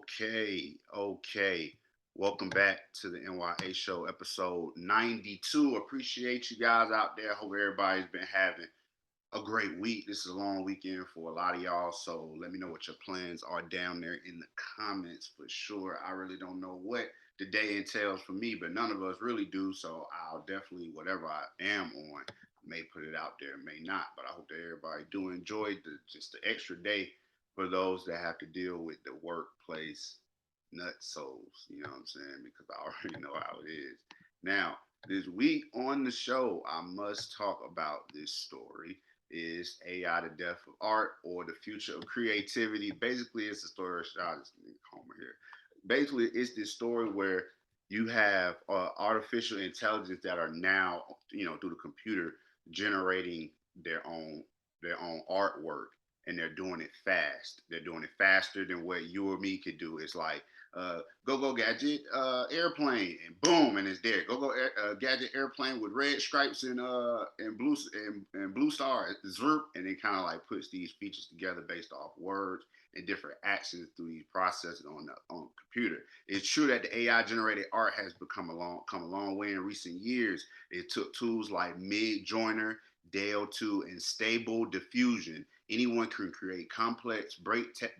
Okay. Welcome back to the N.y.a Show, episode 92. Appreciate you guys out there. Hope everybody's been having a great week. This is a long weekend for a lot of y'all, so let me know what your plans are down there in the comments for sure. I really don't know what the day entails for me, but none of us really do, so I'll definitely, whatever I am on, I may put it out there, may not, but I hope that everybody do enjoy just the extra day for those that have to deal with the workplace nut souls, you know what I'm saying? Because I already know how it is. Now, this week on the show, I must talk about this story. Is AI the death of art or the future of creativity? Basically, it's a story of this Homer here. Basically, it's this story where you have artificial intelligence that are now, through the computer generating their own their own artwork, and they're doing it fast. They're doing it faster than what you or me could do. It's like go gadget airplane, and boom, and it's there. Gadget airplane with red stripes and blue star zerp, and it kind of like puts these features together based off words and different actions through these processes on the computer. It's true that the AI generated art has come a long way in recent years. It took tools like Mid Joiner, Dale 2, and Stable Diffusion. Anyone can create complex,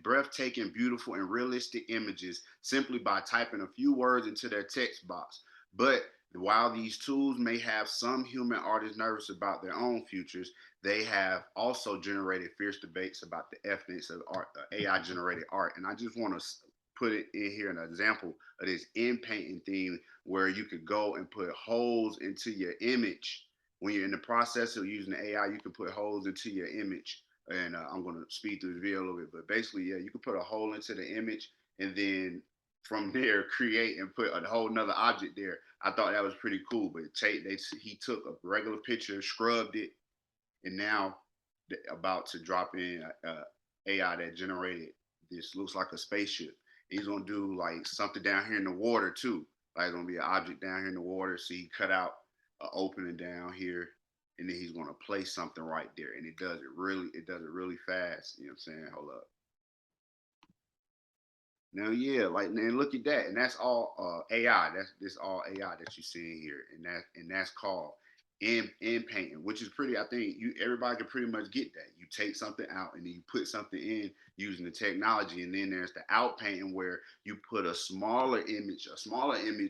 breathtaking, beautiful, and realistic images simply by typing a few words into their text box. But while these tools may have some human artists nervous about their own futures, they have also generated fierce debates about the ethics of art, AI generated art. And I just want to put it in here an example of this in painting thing where you could go and put holes into your image. When you're in the process of using the AI, you can put holes into your image, and I'm going to speed through the video a little bit, but basically, yeah, you can put a hole into the image, and then from there create and put a whole nother object there. I thought that was pretty cool, but he took a regular picture, scrubbed it, and now about to drop in AI that generated this looks like a spaceship. He's gonna do like something down here in the water too. Like it's gonna be an object down here in the water. So he cut out an opening down here, and then he's gonna place something right there, and it does it really fast. You know what I'm saying? Hold up. Now, yeah, like, and look at that, and that's all AI. That's this all AI that you're seeing here, and that's called in painting, which is pretty. I think you everybody can pretty much get that. You take something out and then you put something in using the technology, and then there's the out painting where you put a smaller image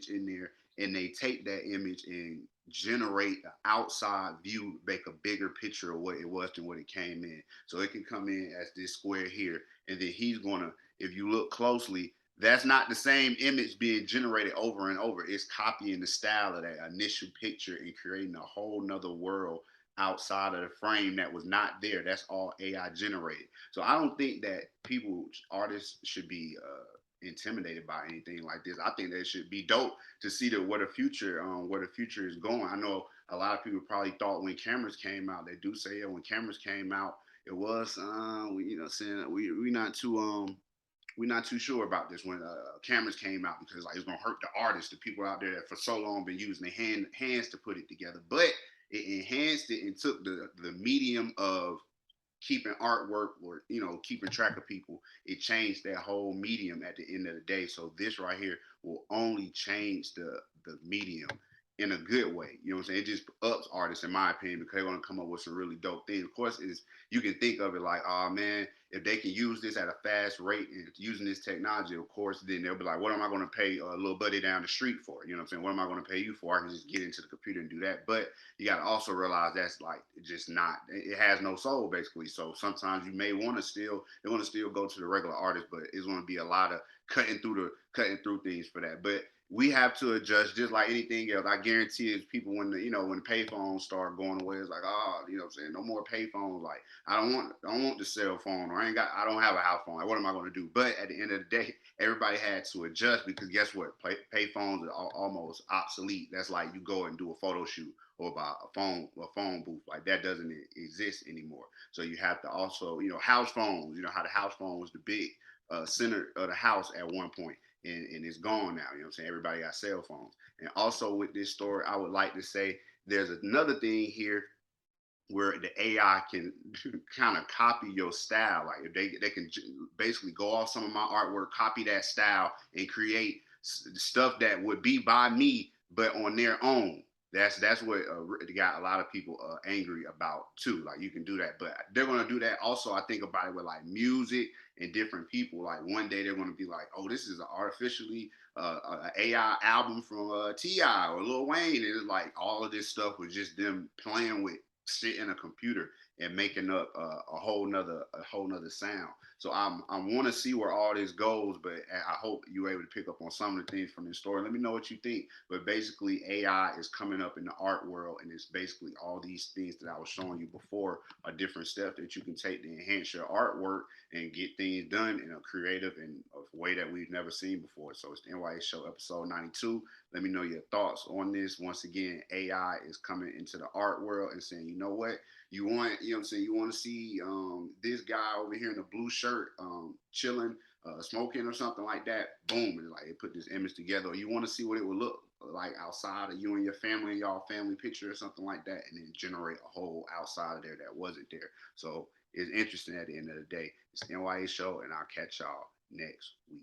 in there, and they take that image and generate an outside view, make a bigger picture of what it was than what it came in. So it can come in as this square here, and then he's gonna, if you look closely, that's not the same image being generated over and over. It's copying the style of that initial picture and creating a whole nother world outside of the frame that was not there. That's all AI generated. So I don't think that artists should be intimidated by anything like this. I think that it should be dope to see where the future is going. I know a lot of people probably thought when cameras came out, they do say it when cameras came out, it was saying we're not too sure about this when cameras came out because like it's gonna hurt the artists, the people out there that for so long been using their hands to put it together. But it enhanced it and took the medium of keeping artwork or keeping track of people. It changed that whole medium at the end of the day. So this right here will only change the medium in a good way. You know what I'm saying? It just ups artists, in my opinion, because they're gonna come up with some really dope things. Of course, is you can think of it like, oh man, if they can use this at a fast rate and using this technology, of course, then they'll be like, what am I going to pay a little buddy down the street for? You know what I'm saying? What am I going to pay you for? I can just get into the computer and do that. But you got to also realize that's like just not. It has no soul basically. So sometimes you may want to still go to the regular artist, but it's going to be a lot of cutting through things for that. But we have to adjust just like anything else. I guarantee it's people when the payphones start going away, it's like, oh, you know what I'm saying? No more payphones. Like I don't want the cell phone, or I don't have a house phone. Like, what am I going to do? But at the end of the day, everybody had to adjust because guess what? Payphones are almost obsolete. That's like you go and do a photo shoot or about a phone booth. Like that doesn't exist anymore. So you have to also, house phones. You know how the house phone was the big center of the house at one point, and it's gone now. You know what I'm saying? Everybody got cell phones. And also with this story, I would like to say there's another thing here where the AI can kind of copy your style. Like if they can basically go off some of my artwork, copy that style, and create stuff that would be by me, but on their own. That's what got a lot of people angry about too. Like you can do that, but they're gonna do that also. I think about it with like music and different people. Like one day they're gonna be like, oh, this is an artificially AI album from T.I. or Lil Wayne, and it's like all of this stuff was just them playing with sit in a computer and making up a whole nother sound. So I want to see where all this goes, but I hope you were able to pick up on some of the things from this story. Let me know what you think. But basically, AI is coming up in the art world, and it's basically all these things that I was showing you before are different steps that you can take to enhance your artwork and get things done in a creative and a way that we've never seen before. So it's the N.y.a Show, episode 92. Let me know your thoughts on this. Once again, AI is coming into the art world and saying, you know what, you know what I'm saying, you want to see this guy over here in the blue shirt chilling, smoking or something like that. Boom, and like it put this image together. Or you want to see what it would look like outside of you and your family and y'all family picture or something like that, and then generate a whole outside of there that wasn't there. So it's interesting at the end of the day. It's the N.y.a Show, and I'll catch y'all next week.